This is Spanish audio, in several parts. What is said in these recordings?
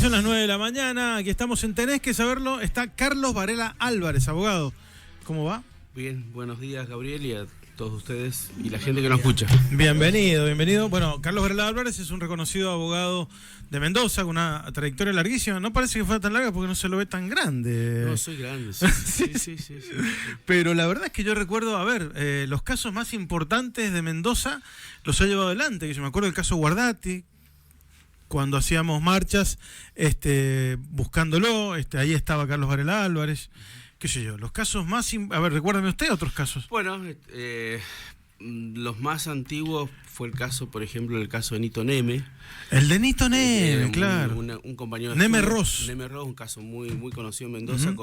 Son las 9 de la mañana, aquí estamos en Tenés que Saberlo. Está Carlos Varela Álvarez, abogado. ¿Cómo va? Bien, buenos días, Gabriel, y a todos ustedes y la gente que nos escucha. Bienvenido, bienvenido. Bueno, Carlos Varela Álvarez es un reconocido abogado de Mendoza con una trayectoria larguísima. No parece que fuera tan larga porque no se lo ve tan grande. No, soy grande, sí. Sí. Pero la verdad es que yo recuerdo, los casos más importantes de Mendoza los ha llevado adelante. Que yo me acuerdo del caso Guardati, cuando hacíamos marchas buscándolo, ahí estaba Carlos Varela Álvarez, qué sé yo, los casos más... recuérdame usted otros casos. Bueno, los más antiguos fue el caso, por ejemplo, el caso de Nito Neme. El de Nito Neme, claro. Un compañero de Neme Ross. Neme Ross, un caso muy conocido en Mendoza,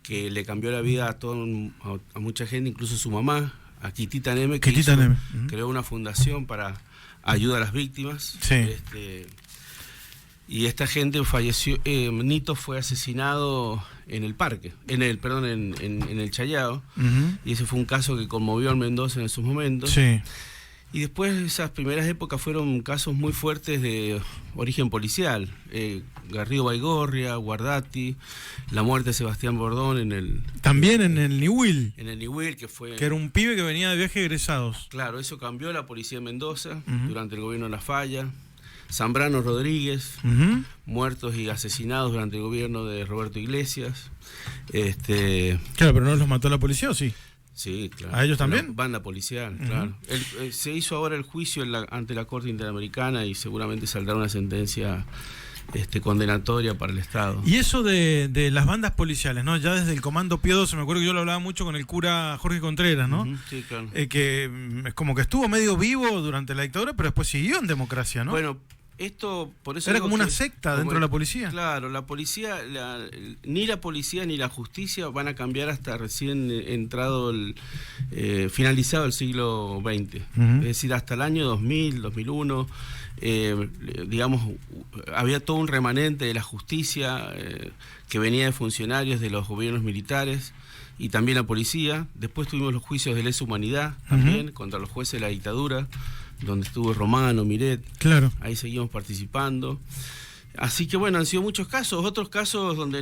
que le cambió la vida a mucha gente, incluso a su mamá, a Quitita Neme, que creó una fundación para ayuda a las víctimas. Sí. Y esta gente falleció. Nito fue asesinado en el parque, en el Chayao. Y ese fue un caso que conmovió al Mendoza en esos momentos. Sí. Y después esas primeras épocas fueron casos muy fuertes de origen policial. Garrido Baigorria, Guardati, la muerte de Sebastián Bordón también en el Niwil. En el Niwil, que era un pibe que venía de viaje egresados. Claro, eso cambió la policía de Mendoza durante el gobierno de La Falla. Zambrano Rodríguez, muertos y asesinados durante el gobierno de Roberto Iglesias. Claro, pero no los mató la policía, ¿o sí? Sí, claro. ¿A ellos también? Banda policial, claro. Se hizo ahora el juicio ante la Corte Interamericana y seguramente saldrá una sentencia condenatoria para el Estado. Y eso de las bandas policiales, ¿no? Ya desde el Comando Pío XII, me acuerdo que yo lo hablaba mucho con el cura Jorge Contreras, ¿no? Sí, claro. Que es como que estuvo medio vivo durante la dictadura, pero después siguió en democracia, ¿no? Bueno, por eso era como una secta dentro de la policía. Claro, la policía, ni la policía ni la justicia van a cambiar hasta recién finalizado el siglo XX. Es decir, hasta el año 2000, 2001, digamos, había todo un remanente de la justicia que venía de funcionarios de los gobiernos militares y también la policía. Después tuvimos los juicios de lesa humanidad también contra los jueces de la dictadura, donde estuvo Romano, Miret. Claro. Ahí seguimos participando. Así que bueno, han sido muchos casos, otros casos donde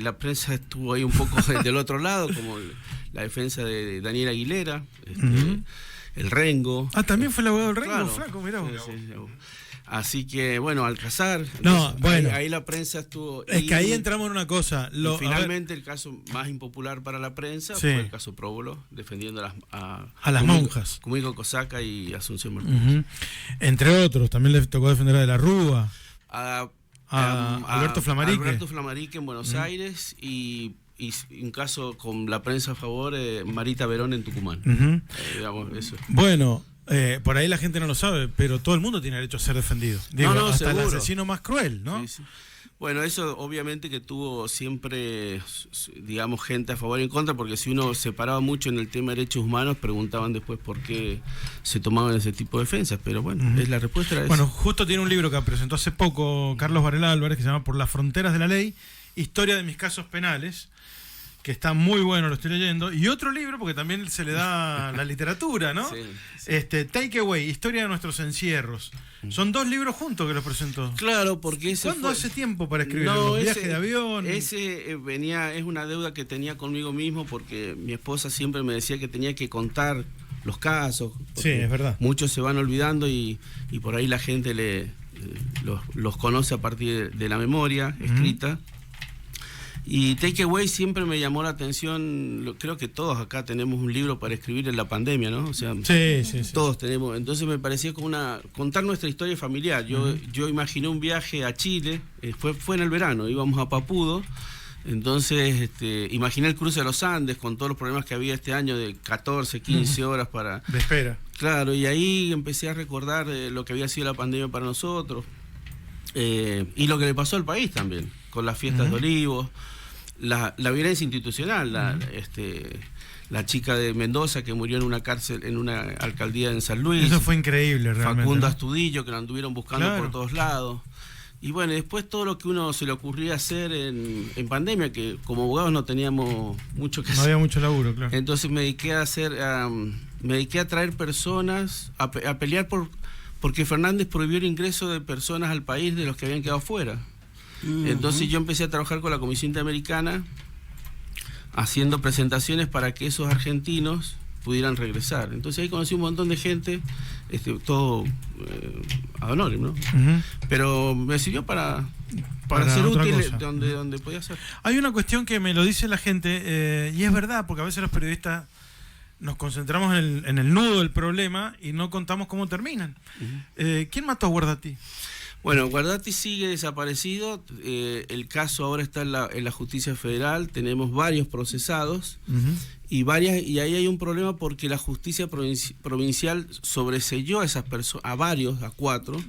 la prensa estuvo ahí un poco del otro lado, como la defensa de Daniel Aguilera, el Rengo. Ah, también fue el abogado del Rengo, claro. flaco, mirá vos. Sí. Así que, bueno, Alcázar. No, bueno. Ahí la prensa estuvo... Es que ahí entramos en una cosa. Y finalmente el caso más impopular para la prensa fue el caso Próbolo, defendiendo a las monjas. Kumiko Kosaca y Asunción Martínez. Entre otros, también le tocó defender a De la Rúa. A Alberto Flamarique. Alberto Flamarique en Buenos Aires y un caso con la prensa a favor, Marita Verón en Tucumán. Digamos, eso. Bueno... por ahí la gente no lo sabe, pero todo el mundo tiene derecho a ser defendido. Digo, hasta seguro. El asesino más cruel, ¿no? Sí. Bueno, eso obviamente que tuvo siempre, digamos, gente a favor y en contra, porque si uno se paraba mucho en el tema de derechos humanos, preguntaban después por qué se tomaban ese tipo de defensas, pero bueno, la respuesta era esa. Bueno, justo tiene un libro que presentó hace poco Carlos Varela Álvarez, que se llama Por las fronteras de la ley, historia de mis casos penales, que está muy bueno, lo estoy leyendo, y otro libro, porque también se le da la literatura, ¿no? Sí. Take Away, historia de nuestros encierros. Son dos libros juntos que los presentó. Claro, porque ¿Cuándo hace tiempo para escribirlo? ¿Los viajes de avión? Es una deuda que tenía conmigo mismo, porque mi esposa siempre me decía que tenía que contar los casos. Sí, es verdad. Muchos se van olvidando y por ahí la gente los conoce a partir de la memoria escrita. Y Take Away siempre me llamó la atención. Creo que todos acá tenemos un libro para escribir en la pandemia, ¿no? O sea, sí. Todos tenemos. Entonces me parecía como contar nuestra historia familiar. Yo imaginé un viaje a Chile, fue en el verano, íbamos a Papudo. Entonces imaginé el cruce de los Andes con todos los problemas que había este año de 14, 15 horas para... De espera. Claro, y ahí empecé a recordar lo que había sido la pandemia para nosotros. Y lo que le pasó al país también, con las fiestas de Olivos. La violencia institucional, la chica de Mendoza que murió en una cárcel, en una alcaldía en San Luis. Eso fue increíble, realmente. Facundo Astudillo, que la anduvieron buscando por todos lados. Y bueno, después todo lo que uno se le ocurría hacer en pandemia, que como abogados no teníamos mucho que hacer. No había mucho laburo, claro. Entonces me dediqué a traer personas, a pelear porque Fernández prohibió el ingreso de personas al país de los que habían quedado fuera. Entonces yo empecé a trabajar con la Comisión Interamericana haciendo presentaciones para que esos argentinos pudieran regresar. Entonces ahí conocí un montón de gente, todo ad honorem, ¿no? Pero me sirvió para ser útil donde podía ser. Hay una cuestión que me lo dice la gente, y es verdad, porque a veces los periodistas nos concentramos en el nudo del problema y no contamos cómo terminan. ¿Quién mató a Guardati? Bueno, Guardati sigue desaparecido, el caso ahora está en la justicia federal, tenemos varios procesados y ahí hay un problema porque la justicia provincial sobreseyó a esas personas, a 4,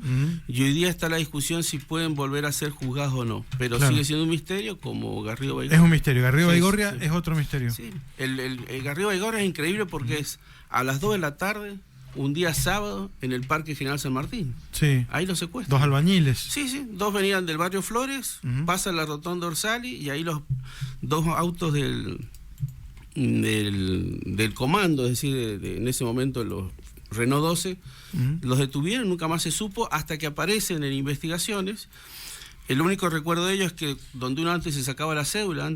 y hoy día está la discusión si pueden volver a ser juzgados o no, pero sigue siendo un misterio como Garrido Baigorria. Es un misterio, Garrido Baigorria es otro misterio. Sí. El Garrido Baigorria es increíble porque es a las 2 de la tarde, un día sábado, en el Parque General San Martín. Sí. Ahí lo secuestran. 2 albañiles. Sí, 2 venían del barrio Flores, pasan la rotonda Orsali y ahí los 2 autos del comando, es decir, en ese momento los Renault 12, los detuvieron, nunca más se supo, hasta que aparecen en investigaciones. El único recuerdo de ellos es que donde uno antes se sacaba la cédula,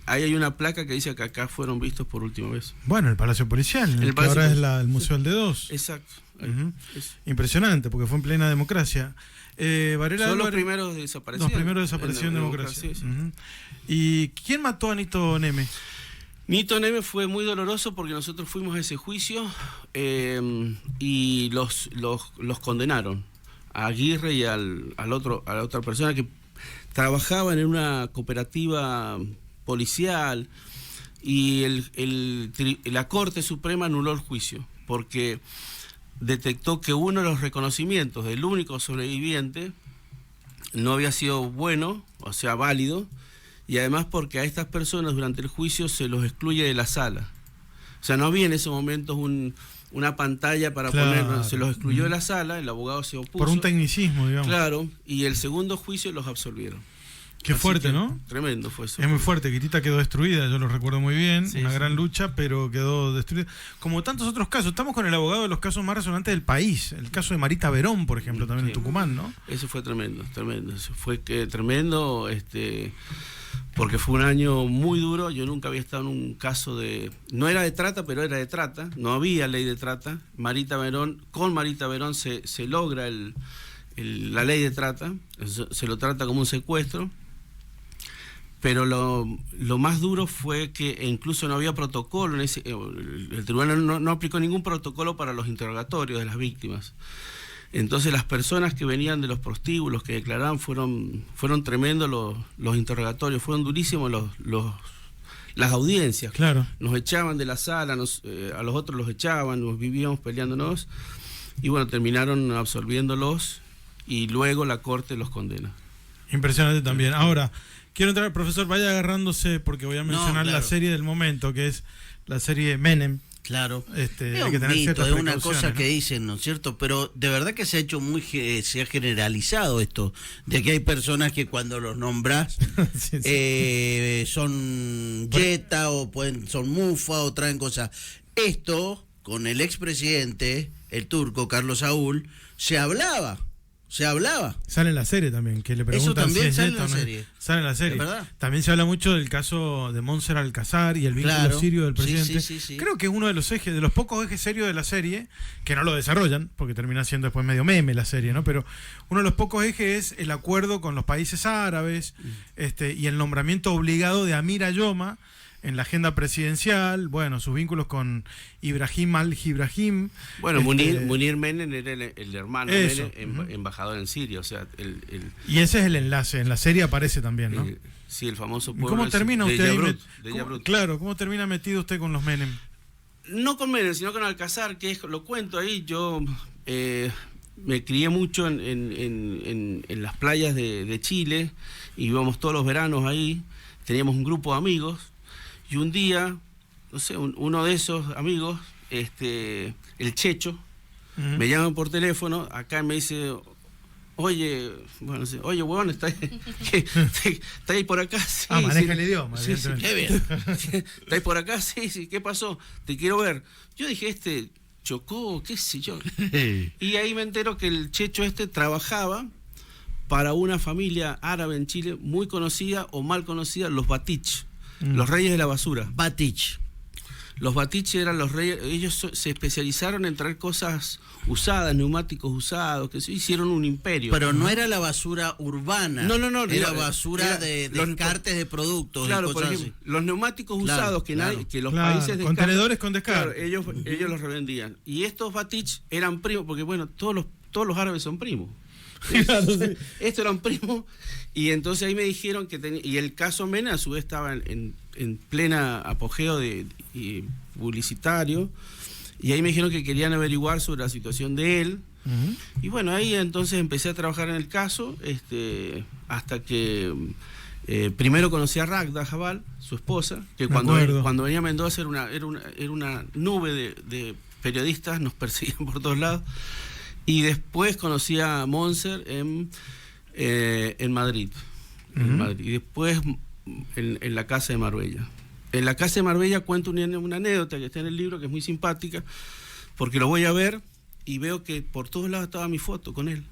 ahí hay una placa que dice que acá fueron vistos por última vez. Bueno, el Palacio Policial, que ahora es el Museo del D2. Exacto. Impresionante, porque fue en plena democracia. Son los primeros desaparecidos. Los primeros desaparecidos en democracia. Sí. ¿Y quién mató a Nito Neme? Nito Neme fue muy doloroso porque nosotros fuimos a ese juicio y los condenaron. A Aguirre y a la otra persona que trabajaban en una cooperativa policial, y la Corte Suprema anuló el juicio porque detectó que uno de los reconocimientos del único sobreviviente no había sido bueno, o sea, válido, y además porque a estas personas durante el juicio se los excluye de la sala. O sea, no había en ese momento una pantalla para poner, se los excluyó de la sala, el abogado se opuso. Por un tecnicismo, digamos. Claro, y el segundo juicio los absolvieron. Qué fuerte, ¿no? Tremendo fue eso. Es muy fuerte, Quitita quedó destruida, yo lo recuerdo muy bien, sí, una gran lucha, pero quedó destruida. Como tantos otros casos, estamos con el abogado de los casos más resonantes del país, el caso de Marita Verón, por ejemplo, también en Tucumán, ¿no? Eso fue tremendo, eso fue tremendo, porque fue un año muy duro. Yo nunca había estado en un caso no era de trata, pero era de trata, no había ley de trata. Con Marita Verón se logra la ley de trata, se lo trata como un secuestro, pero lo más duro fue que incluso no había protocolo, el tribunal no aplicó ningún protocolo para los interrogatorios de las víctimas. Entonces las personas que venían de los prostíbulos, que declaraban, fueron tremendos los interrogatorios, fueron durísimos las audiencias. Claro. Nos echaban de la sala, a los otros los echaban, nos vivíamos peleándonos, y bueno, terminaron absolviéndolos y luego la Corte los condena. Impresionante también. Ahora, quiero entrar, profesor, vaya agarrándose porque voy a mencionar la serie del momento, que es la serie Menem. Claro, hay es que tener ciertas es una cosa, ¿no?, que dicen, ¿no es cierto? Pero de verdad que se ha generalizado esto, de que hay personas que cuando los nombras son yeta o son mufa o traen cosas. Esto, con el expresidente, el turco, Carlos Saúl, se hablaba. Sale en la serie también, que le preguntan. Eso también si sale es en la o no. serie. Sale en la serie. ¿Es verdad? También se habla mucho del caso de Montserrat Alcázar y el vínculo sirio del presidente. Sí. Creo que es uno de los ejes, de los pocos ejes serios de la serie, que no lo desarrollan, porque termina siendo después medio meme la serie, ¿no? Pero uno de los pocos ejes es el acuerdo con los países árabes, y el nombramiento obligado de Amir Ayoma en la agenda presidencial, bueno, sus vínculos con Ibrahim al-Ibrahim. Bueno, Munir Menem era el hermano de Menem, embajador en Siria, o sea, y ese es el enlace, en la serie aparece también, ¿no? Sí, el famoso pueblo. ¿Cómo termina usted ahí? Yabrut. Claro, ¿cómo termina metido usted con los Menem? No con Menem, sino con Alcázar, lo cuento ahí. Yo me crié mucho en las playas de Chile, íbamos todos los veranos ahí, teníamos un grupo de amigos. Y un día, no sé, uno de esos amigos, el Checho, me llama por teléfono, acá me dice, oye, huevón, ¿está ahí por acá? Sí, maneja el idioma, sí, qué bien. ¿Está ahí por acá? Sí, ¿qué pasó? Te quiero ver. Yo dije, chocó, qué sé yo. Y ahí me entero que el Checho trabajaba para una familia árabe en Chile muy conocida o mal conocida, los Batich, los reyes de la basura. Batich. Los Batich eran los reyes, ellos se especializaron en traer cosas usadas, neumáticos usados, que se hicieron un imperio. Pero no era la basura urbana. No. Era basura de descartes de productos. Claro, y por cosas ejemplo, así. los neumáticos usados que los Claro, países descartan, contenedores con descarga. claro, ellos los revendían. Y estos Batich eran primos, porque bueno, todos los árabes son primos. Claro, sí. Estos eran primos, y entonces ahí me dijeron que y el caso Menem a su vez estaba en plena apogeo publicitario, y ahí me dijeron que querían averiguar sobre la situación de él. Y bueno, ahí entonces empecé a trabajar en el caso, hasta que primero conocí a Ragda Jabal, su esposa, que cuando venía a Mendoza era una nube de periodistas, nos perseguían por todos lados. Y después conocí a Montser en Madrid. Y después en la casa de Marbella. En la casa de Marbella cuento una anécdota que está en el libro, que es muy simpática, porque lo voy a ver y veo que por todos lados estaba mi foto con él.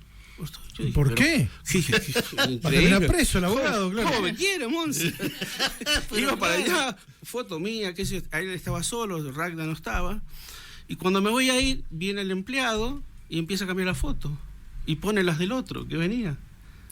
Dije, ¿por qué? Para terminar preso el abogado, claro. ¿Cómo me quiere, Montser? Iba para allá, foto mía, que ahí estaba solo, Ragda no estaba. Y cuando me voy a ir, viene el empleado y empieza a cambiar la foto y pone las del otro que venía.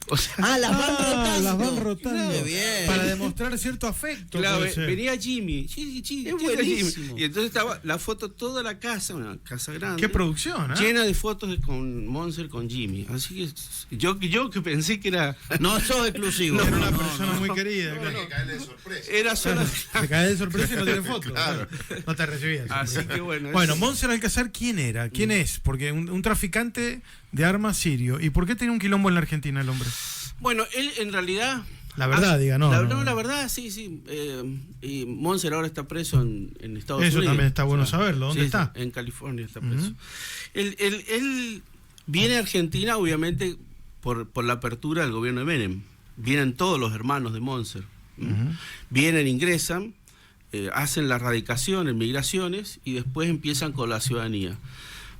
O sea, las van rotando. Las van rotando. Claro, bien. Para demostrar cierto afecto. Claro, venía Jimmy. Sí, es buenísimo. Jimmy. Y entonces estaba la foto, toda la casa, una casa grande. Qué producción, ¿eh? Llena de fotos con Montser, con Jimmy. Así que yo que pensé que era... No sos exclusivo. Era una persona muy querida. Claro. Que cae de sorpresa. Era solo... Te cae de sorpresa y no tiene fotos. Claro. No te recibías. Así que bueno. Bueno, Montser Alcázar, ¿quién era? ¿Quién es? Porque un traficante de armas sirio. ¿Y por qué tenía un quilombo en la Argentina el hombre? Bueno, él en realidad... La verdad, diga, no. La verdad, sí. Y Montser ahora está preso en Estados Unidos. Eso también está bueno saberlo. ¿Dónde está? En California está preso. Él viene a Argentina, obviamente, por la apertura del gobierno de Menem. Vienen todos los hermanos de Montser. Vienen, ingresan, hacen la radicación en migraciones y después empiezan con la ciudadanía.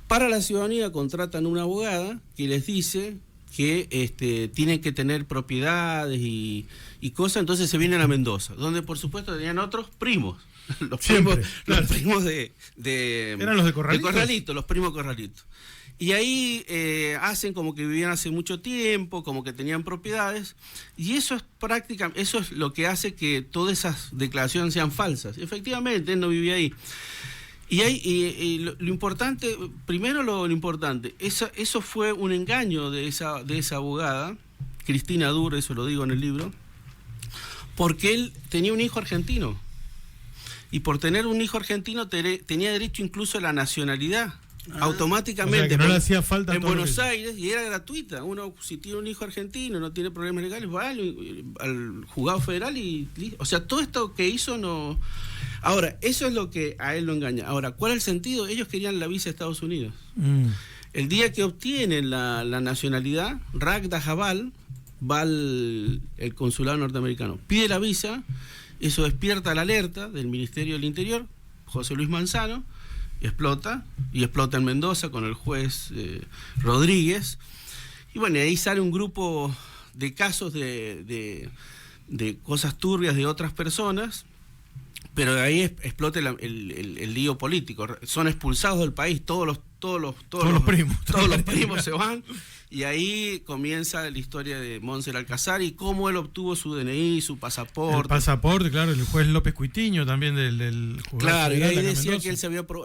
Para la ciudadanía contratan una abogada que les dice que tienen que tener propiedades y cosas, entonces se vienen a Mendoza, donde por supuesto tenían otros primos. Los primos de ¿eran los de Corralito? Los primos Corralito. Y ahí hacen como que vivían hace mucho tiempo, como que tenían propiedades, y eso es lo que hace que todas esas declaraciones sean falsas. Efectivamente, él no vivía ahí. Y lo importante, primero lo importante, eso fue un engaño de esa abogada, Cristina Dur, eso lo digo en el libro, porque él tenía un hijo argentino. Y por tener un hijo argentino tenía derecho incluso a la nacionalidad. Automáticamente, o sea, que no le hacía falta en Buenos Aires, y era gratuita. Uno, si tiene un hijo argentino, no tiene problemas legales, va al juzgado federal y o sea, todo esto que hizo no... Ahora, eso es lo que a él lo engaña. Ahora, ¿cuál es el sentido? Ellos querían la visa de Estados Unidos. El día que obtienen la nacionalidad, Ragda Jabal va al consulado norteamericano, pide la visa, eso despierta la alerta del Ministerio del Interior, José Luis Manzano, explota en Mendoza con el juez Rodríguez, y bueno, ahí sale un grupo de casos de cosas turbias de otras personas, pero de ahí explota el lío político, son expulsados del país, todos los primos se van, y ahí comienza la historia de Montser Alcázar y cómo él obtuvo su DNI, su pasaporte. El pasaporte, claro, el juez López Cuitiño también del juzgado. Claro, y ahí decía Mendoza, que él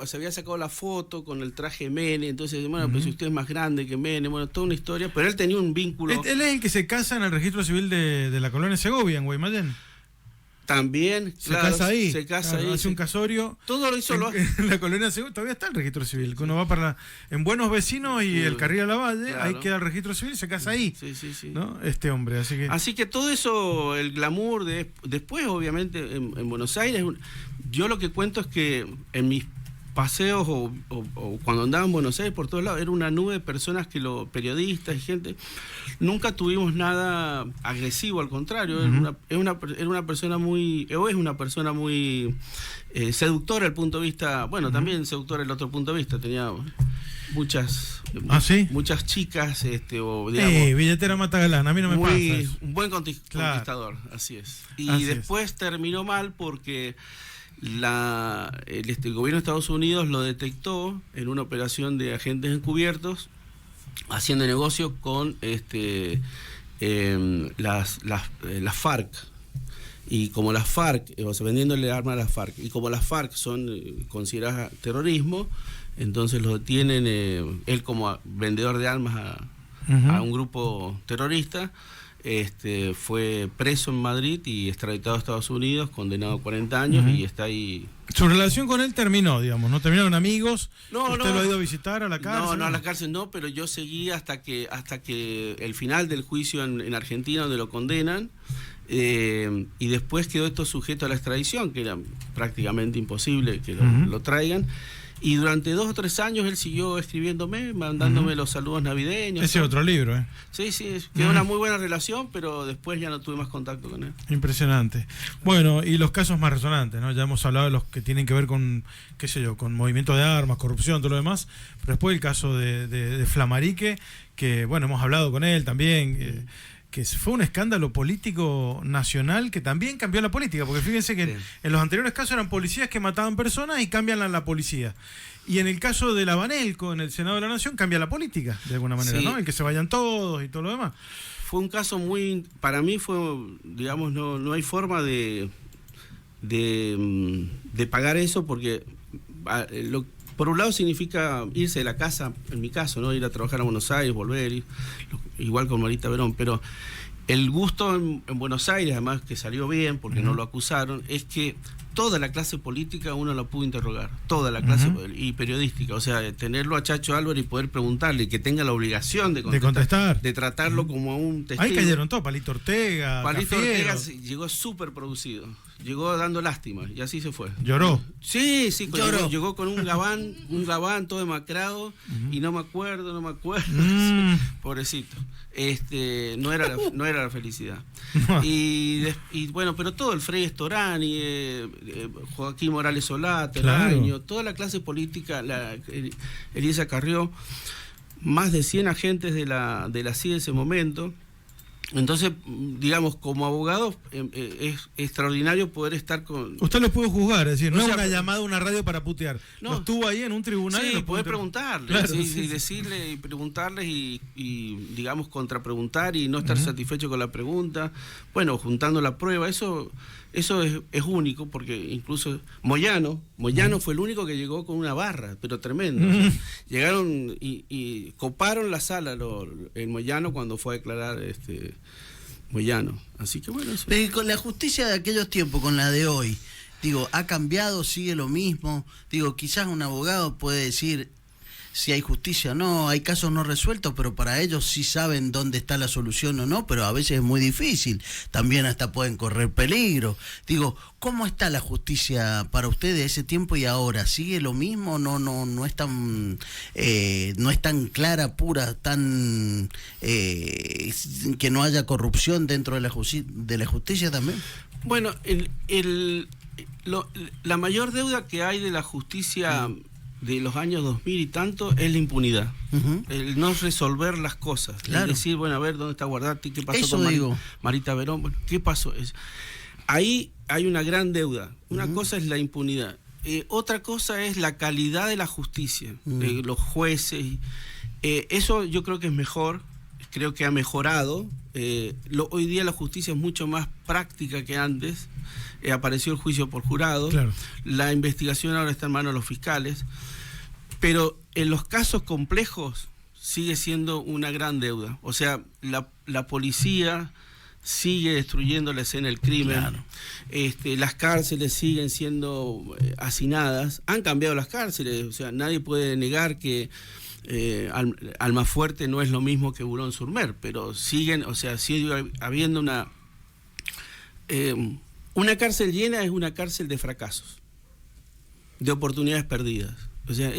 se había sacado la foto con el traje Menem, entonces, bueno, pues si usted es más grande que Menem, bueno, toda una historia, pero él tenía un vínculo. Él es el que se casa en el registro civil de la colonia Segovia, en Guaymallén. También, se casa ahí. Ahí. Hace un casorio. Todo eso en la colonia Segovia todavía está el registro civil. Que uno va en Buenos Vecinos y el Carril a la Valle, ahí queda el registro civil y se casa ahí. Sí. ¿No? Este hombre, así que todo eso, el glamour después, obviamente, en Buenos Aires, yo lo que cuento es que en mis paseos o cuando andaba en Buenos Aires por todos lados, era una nube de personas periodistas y gente. Nunca tuvimos nada agresivo, al contrario, era una persona muy seductora el punto de vista, bueno, también seductora el otro punto de vista, tenía muchas chicas, o digamos, billetera mata galán, a mí no me pasa eso. Un buen conquistador, así es. Y después terminó mal porque el gobierno de Estados Unidos lo detectó en una operación de agentes encubiertos haciendo negocio con las FARC. Y como las FARC, o sea, vendiéndole armas a las FARC, y como las FARC son consideradas terrorismo, entonces lo detienen, él como vendedor de armas a un grupo terrorista, fue preso en Madrid y extraditado a Estados Unidos, condenado a 40 años y está ahí. Su relación con él terminó, digamos, ¿no? ¿Terminaron amigos? ¿Usted lo ha ido a visitar a la cárcel? No, a la cárcel no, pero yo seguí hasta que el final del juicio en Argentina, donde lo condenan, y después quedó esto sujeto a la extradición, que era prácticamente imposible que lo traigan. Y durante 2 o 3 años él siguió escribiéndome, mandándome los saludos navideños. Ese otro libro, ¿eh? Sí, quedó una muy buena relación, pero después ya no tuve más contacto con él. Impresionante. Bueno, y los casos más resonantes, ¿no? Ya hemos hablado de los que tienen que ver con, qué sé yo, con movimiento de armas, corrupción, todo lo demás, pero después el caso de Flamarique, que, bueno, hemos hablado con él también, que fue un escándalo político nacional que también cambió la política, porque fíjense que en los anteriores casos eran policías que mataban personas y cambian a la policía. Y en el caso de la Banelco, en el Senado de la Nación, cambia la política, de alguna manera, ¿no? El que se vayan todos y todo lo demás. Fue un caso para mí fue, digamos, no hay forma de pagar eso, porque por un lado significa irse de la casa, en mi caso, ¿no? Ir a trabajar a Buenos Aires, volver, igual con Marita Verón, pero el gusto en Buenos Aires, además que salió bien, porque no lo acusaron, es que toda la clase política uno la pudo interrogar, toda la clase y periodística, o sea, tenerlo a Chacho Álvarez y poder preguntarle, y que tenga la obligación de contestar, de tratarlo como a un testigo. Ahí cayeron todos, Palito Ortega, Ortega llegó súper producido, llegó dando lástima, y así se fue. ¿Lloró? Sí, lloró. Llegó con un gabán todo demacrado, y no me acuerdo. Pobrecito. No era la felicidad. Y bueno, pero todo el Frei Storani, Joaquín Morales Solá, Terraño, toda la clase política, Elisa Carrió, más de 100 agentes de la CIA en ese momento. Entonces, digamos, como abogado es extraordinario poder estar con... Usted lo pudo juzgar, es decir, no es una llamada a una radio para putear. No, estuvo ahí en un tribunal. Sí, y poder preguntarle, claro, y decirle y preguntarles y digamos, contrapreguntar y no estar satisfecho con la pregunta. Bueno, juntando la prueba, eso es único, porque incluso Moyano fue el único que llegó con una barra, pero tremendo. O sea, llegaron y coparon la sala el Moyano cuando fue a declarar Moyano. Así que bueno, eso. Pero con la justicia de aquellos tiempos, con la de hoy, digo, ¿ha cambiado? ¿Sigue lo mismo? Digo, quizás un abogado puede decir si hay justicia o no, hay casos no resueltos, pero para ellos sí saben dónde está la solución o no, pero a veces es muy difícil, también hasta pueden correr peligro. Digo, ¿cómo está la justicia para ustedes de ese tiempo y ahora? ¿Sigue lo mismo? No es tan clara, pura, tan que no haya corrupción dentro de la justicia también? Bueno, la mayor deuda que hay de la justicia de los años 2000 y tanto es la impunidad, el no resolver las cosas, claro. El decir, bueno, a ver, ¿dónde está Guardati? ¿Qué pasó con Marita Verón? Bueno, ¿qué pasó? Ahí hay una gran deuda. Una cosa es la impunidad, otra cosa es la calidad de la justicia, los jueces. Eso yo creo que es mejor, creo que ha mejorado. Hoy día la justicia es mucho más práctica que antes. Apareció el juicio por jurado, claro. La investigación ahora está en manos de los fiscales, pero en los casos complejos sigue siendo una gran deuda. O sea, la policía sigue destruyendo la escena del crimen, claro. Las cárceles siguen siendo hacinadas, han cambiado las cárceles, o sea, nadie puede negar que Almafuerte no es lo mismo que Boulogne-sur-Mer, pero sigue habiendo una cárcel llena, es una cárcel de fracasos, de oportunidades perdidas. O sea,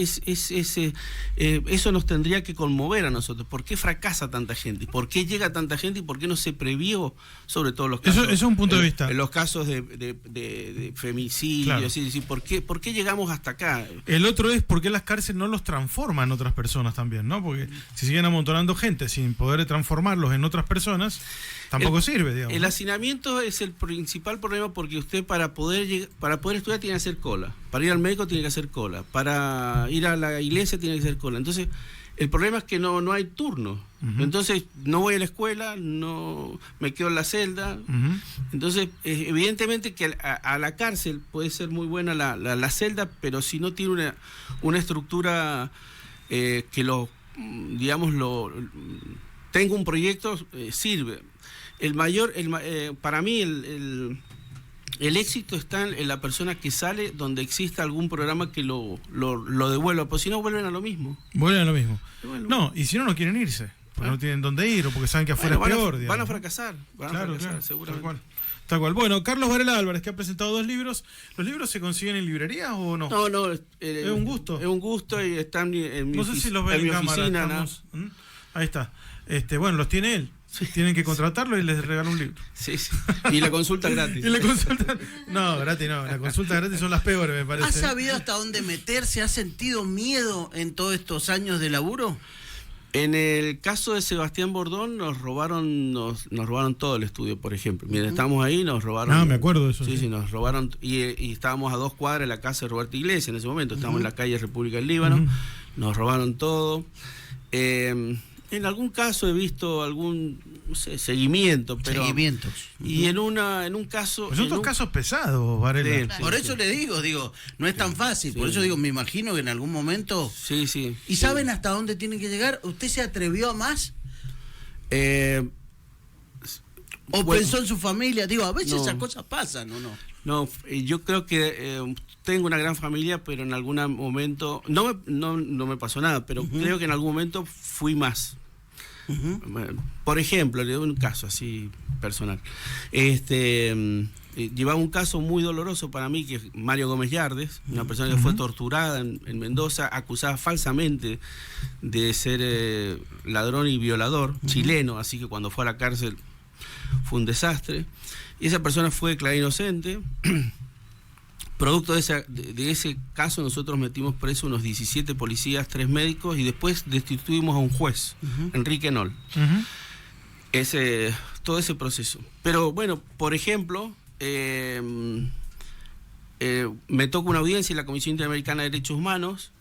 eso nos tendría que conmover a nosotros. ¿Por qué fracasa tanta gente? ¿Por qué llega tanta gente? ¿Y por qué no se previó sobre todos los casos? Eso es un punto de vista. En los casos de femicidio, Claro. es decir, ¿por qué llegamos hasta acá? El otro es por qué las cárceles no los transforman en otras personas también, ¿no? Porque si siguen amontonando gente sin poder transformarlos en otras personas, tampoco sirve, digamos. El hacinamiento es el principal problema, porque usted para poder estudiar tiene que hacer cola, para ir al médico tiene que hacer cola, para ir a la iglesia tiene que hacer cola. Entonces, el problema es que no hay turno. Entonces, no voy a la escuela, no me quedo en la celda. Entonces, evidentemente que a la cárcel puede ser muy buena la celda, pero si no tiene una estructura que tenga un proyecto, sirve. Para mí el éxito está en la persona que sale, donde exista algún programa que lo devuelva, porque si no vuelven a lo mismo. Vuelven a lo mismo. Bueno. No, y si no quieren irse, porque no tienen dónde ir o porque saben que afuera es peor. Van a fracasar, Claro, seguramente. Tal cual. Bueno, Carlos Varela Álvarez, que ha presentado 2 libros. ¿Los libros se consiguen en librerías o no? No, es un gusto. Es un gusto y están en mi No sé si los ven en cámara. oficina. Ahí está. Bueno, los tiene él. Sí. Tienen que contratarlo y les regala un libro. Sí. Y la consulta gratis. Y la consulta... No, gratis no. Las consultas gratis son las peores, me parece. ¿Has sabido hasta dónde meterse? ¿Has sentido miedo en todos estos años de laburo? En el caso de Sebastián Bordón nos robaron todo el estudio, por ejemplo. Mientras estábamos ahí nos robaron. Ah, me acuerdo de eso. Sí, nos robaron y estábamos a 2 cuadras de la casa de Roberto Iglesias en ese momento. Estábamos en la calle República del Líbano. Nos robaron todo. En algún caso he visto algún seguimiento, pero seguimientos. Y en un caso, pues son 2 casos pesados, Varela. Por eso le digo, no es tan fácil. Por eso digo, me imagino que en algún momento. Sí. ¿Y saben hasta dónde tienen que llegar? ¿Usted se atrevió a más? ¿O pensó en su familia? Digo, a veces esas cosas pasan, ¿o no? No, yo creo que tengo una gran familia, pero en algún momento no me pasó nada, pero creo que en algún momento fui más. Por ejemplo, le doy un caso así personal. Llevaba un caso muy doloroso para mí, que es Mario Gómez Yardes, una persona que fue torturada en Mendoza, acusada falsamente de ser ladrón y violador, chileno, así que cuando fue a la cárcel fue un desastre. Y esa persona fue declarada inocente. Producto de ese caso, nosotros metimos preso unos 17 policías, 3 médicos, y después destituimos a un juez, Enrique Noll. Todo ese proceso. Pero bueno, por ejemplo, me toca una audiencia en la Comisión Interamericana de Derechos Humanos.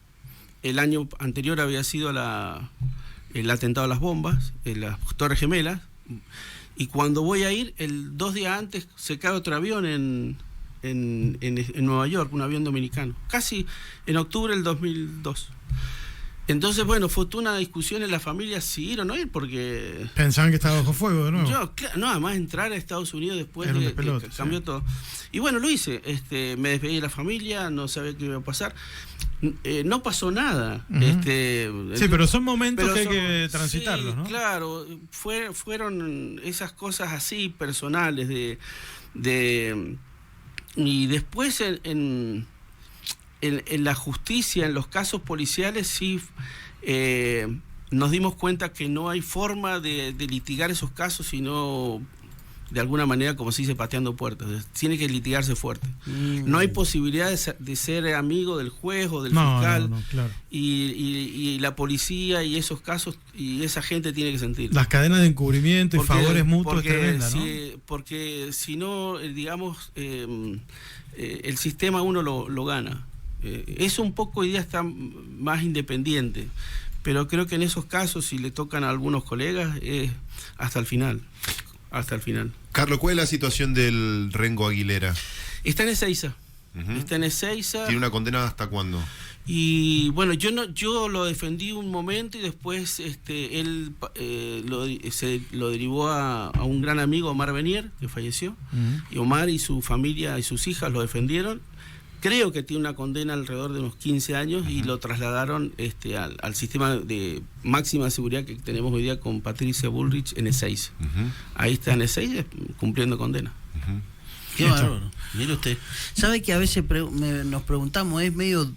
El año anterior había sido el atentado a las bombas, en las Torres Gemelas. Y cuando voy a ir, 2 días antes se cae otro avión en Nueva York, un avión dominicano, casi en octubre del 2002. Entonces, bueno, fue toda una discusión en la familia si ir o no ir, porque... Pensaban que estaba bajo fuego de nuevo. Además entrar a Estados Unidos después de que cambió todo. Y bueno, lo hice. Me despedí de la familia, no sabía qué iba a pasar. No pasó nada. Sí, pero son momentos que hay que transitarlos, ¿no? Claro, fueron esas cosas así personales y después en la justicia, en los casos policiales, sí nos dimos cuenta que no hay forma de litigar esos casos, sino de alguna manera, como se dice, pateando puertas. Tiene que litigarse fuerte. No hay posibilidad de ser amigo del juez o del fiscal. No, claro. Y la policía y esos casos, y esa gente tiene que sentir. Las cadenas de encubrimiento y favores mutuos es tremenda, ¿no? Porque si no, digamos, el sistema uno lo gana. Eso un poco hoy día está más independiente, pero creo que en esos casos, si le tocan a algunos colegas, hasta el final. Carlos, ¿cuál es la situación del Rengo Aguilera? Está en Ezeiza. Está en Ezeiza. ¿Tiene una condena hasta cuándo? Y bueno, yo lo defendí un momento y después él lo derivó a un gran amigo, Omar Benier, que falleció. Y Omar y su familia y sus hijas lo defendieron. Creo que tiene una condena alrededor de unos 15 años y lo trasladaron al sistema de máxima seguridad que tenemos hoy día con Patricia Bullrich en Ezeiza. Ahí está en Ezeiza cumpliendo condena. Qué bárbaro. Mire usted. ¿Sabe que a veces nos preguntamos, es medio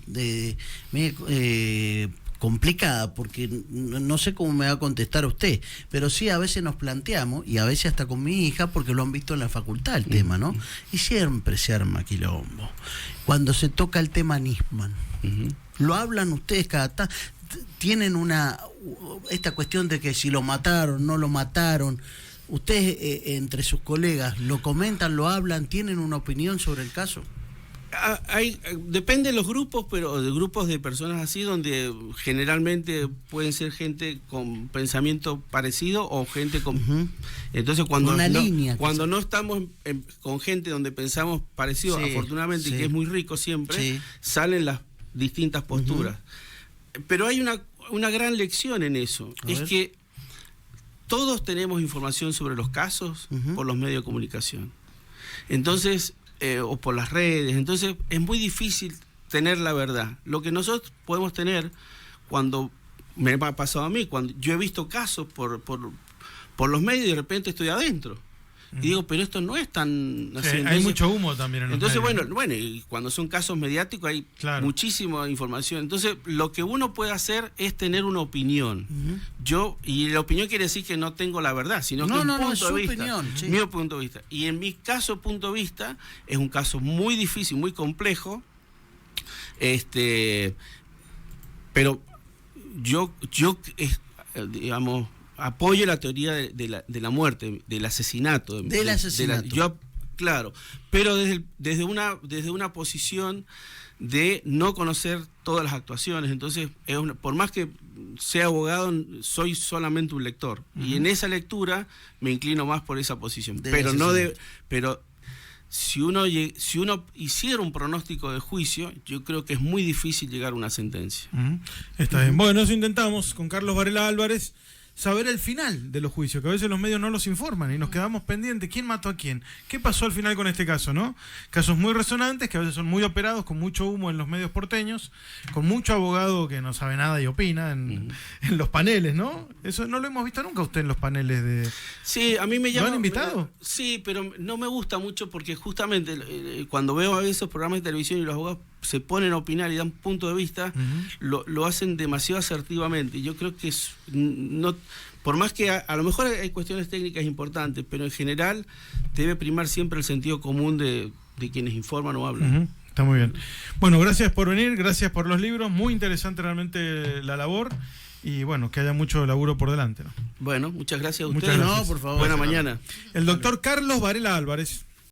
complicada, porque no sé cómo me va a contestar usted, pero sí a veces nos planteamos, y a veces hasta con mi hija, porque lo han visto en la facultad el tema, ¿no? Y siempre se arma quilombo. Cuando se toca el tema Nisman, ¿lo hablan ustedes tienen esta cuestión de que si lo mataron, no lo mataron? ¿Ustedes entre sus colegas lo comentan, lo hablan, tienen una opinión sobre el caso? Depende de los grupos, pero de grupos de personas así, donde generalmente pueden ser gente con pensamiento parecido o gente con... Entonces cuando no estamos con gente donde pensamos parecido, afortunadamente, que es muy rico siempre, salen las distintas posturas. Pero hay una gran lección en eso, es que todos tenemos información sobre los casos por los medios de comunicación. Entonces, o por las redes, entonces es muy difícil tener la verdad. Lo que nosotros podemos tener, cuando me ha pasado a mí, cuando yo he visto casos por los medios y de repente estoy adentro. Y digo, pero esto no es tan así. Hay mucho humo también en los entonces, medios. Bueno, y cuando son casos mediáticos hay muchísima información. Entonces, lo que uno puede hacer es tener una opinión. Y la opinión quiere decir que no tengo la verdad, sino que un punto de vista. Opinión, mi punto de vista. Y en mi punto de vista, es un caso muy difícil, muy complejo. Pero yo digamos, apoyo la teoría de la muerte, del asesinato. Claro, pero desde una posición de no conocer todas las actuaciones. Entonces, por más que sea abogado, soy solamente un lector. Y en esa lectura me inclino más por esa posición. Pero si uno hiciera un pronóstico de juicio, yo creo que es muy difícil llegar a una sentencia. Está bien. Bueno, eso intentamos con Carlos Varela Álvarez, saber el final de los juicios, que a veces los medios no los informan y nos quedamos pendientes. ¿Quién mató a quién? ¿Qué pasó al final con este caso, no? Casos muy resonantes, que a veces son muy operados, con mucho humo en los medios porteños, con mucho abogado que no sabe nada y opina en los paneles, ¿no? Eso no lo hemos visto nunca usted en los paneles de... Sí, a mí me llama... ¿Lo han invitado? Sí, pero no me gusta mucho porque justamente cuando veo a veces programas de televisión y los abogados se ponen a opinar y dan punto de vista, lo hacen demasiado asertivamente. Y yo creo que no, por más que a lo mejor hay cuestiones técnicas importantes, pero en general debe primar siempre el sentido común de quienes informan o hablan. Está muy bien. Bueno, gracias por venir, gracias por los libros, muy interesante realmente la labor, y bueno, que haya mucho laburo por delante, ¿no? Bueno, muchas gracias a Muchas ustedes. gracias. No, por favor. Buena mañana. El doctor Carlos Varela Álvarez.